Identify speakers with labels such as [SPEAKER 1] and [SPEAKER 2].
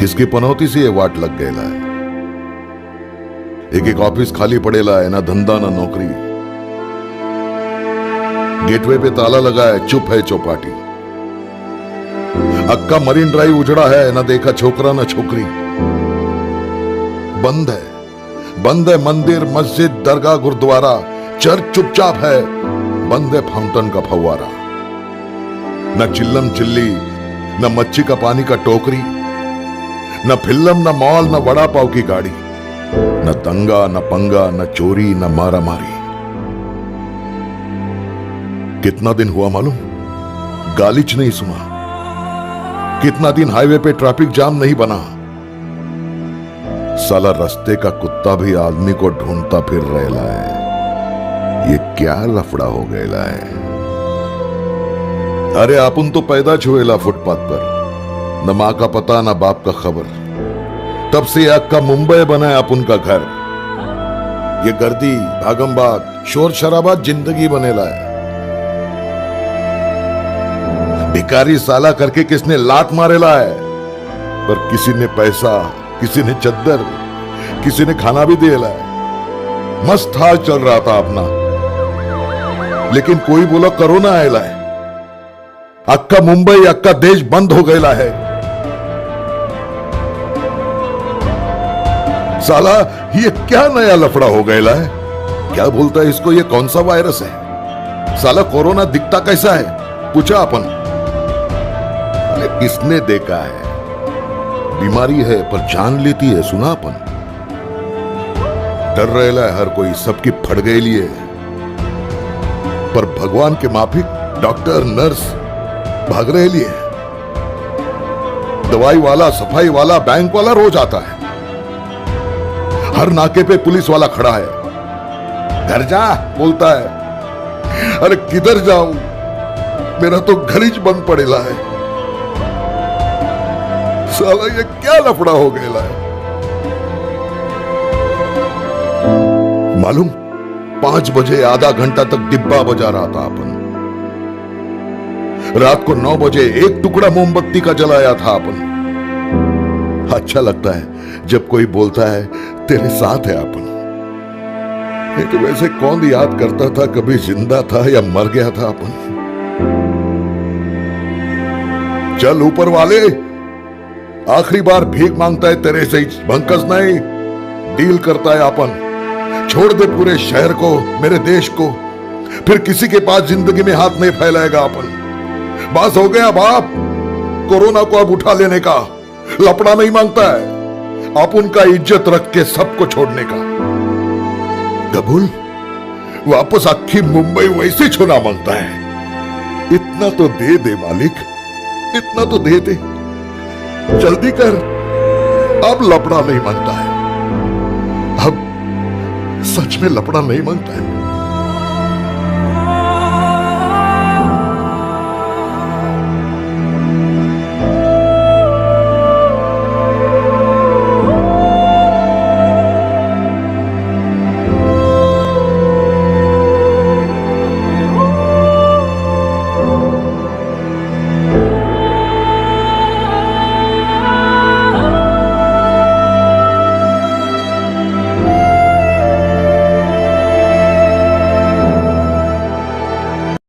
[SPEAKER 1] किसकी पनौती से ये वाट लग गएला है। एक एक ऑफिस खाली पड़ेला है, ना धंधा ना नौकरी। गेटवे पे ताला लगा है, चुप है चौपाटी। अक्का मरीन ड्राइव उजड़ा है, ना देखा छोकरा ना छोकरी। बंद है मंदिर मस्जिद दरगाह गुरुद्वारा। चर्च चुपचाप है, बंद है फाउंटेन का फव्वारा। न चिल्लम चिल्ली, न मच्छी का पानी का टोकरी, न फिल्म न मॉल न वड़ा पाव की गाड़ी, न दंगा न पंगा न चोरी न मारा मारी। कितना दिन हुआ मालूम, गालिच नहीं सुना। कितना दिन हाईवे पे ट्रैफिक जाम नहीं बना। साला रास्ते का कुत्ता भी आदमी को ढूंढता फिर रहेला है। ये क्या लफड़ा हो गया है। अरे अपन तो पैदा छुएला फुटपाथ पर, न मां का पता न बाप का खबर। तब से अक्का मुंबई बना है अपन का घर। ये गर्दी भागम भाग शोर शराबा जिंदगी बनेला है। भिखारी साला करके किसने लात मारेला है, पर किसी ने पैसा, किसी ने चद्दर, किसी ने खाना भी दिएला है। मस्त हाल चल रहा था अपना, लेकिन कोई बोला कोरोना आएला है। अक्का मुंबई अक्का देश बंद हो गया है। साला ये क्या नया लफड़ा हो गया है। क्या बोलता है इसको, ये कौन सा वायरस है। साला कोरोना दिखता कैसा है, पूछा अपन। किसने देखा है। बीमारी है पर जान लेती है, सुना अपन। डर रहेला है हर कोई, सबकी फट गई लिए। पर भगवान के माफिक डॉक्टर नर्स भाग रहे लिए। दवाई वाला, सफाई वाला, बैंक वाला रोज आता है। हर नाके पे पुलिस वाला खड़ा है। घर जा बोलता है। अरे किधर जाऊं, मेरा तो घर ही बंद पड़ेला है। साला ये क्या लफड़ा हो गया है। मालूम 5 बजे आधा घंटा तक डिब्बा बजा रहा था अपन। रात को 9 बजे एक टुकड़ा मोमबत्ती का जलाया था अपन। अच्छा लगता है जब कोई बोलता है तेरे साथ है अपन। नहीं तो वैसे कौन याद करता था कभी जिंदा था या मर गया था अपन। चल ऊपर वाले, आखिरी बार भीख मांगता है तेरे से, भंकस नहीं। डील करता है अपन। छोड़ दे पूरे शहर को, मेरे देश को, फिर किसी के पास जिंदगी में हाथ नहीं फैलाएगा अपन। बस हो गया बाप, कोरोना को अब उठा लेने का। लपड़ा नहीं मांगता है, अपन का इज्जत रख के सबको छोड़ने का। कबूल वापस आखी मुंबई वैसे छूना मांगता है। इतना तो दे दे मालिक, इतना तो दे दे, जल्दी कर। अब लपड़ा नहीं मांगता है, अब सच में लपड़ा नहीं मांगता है।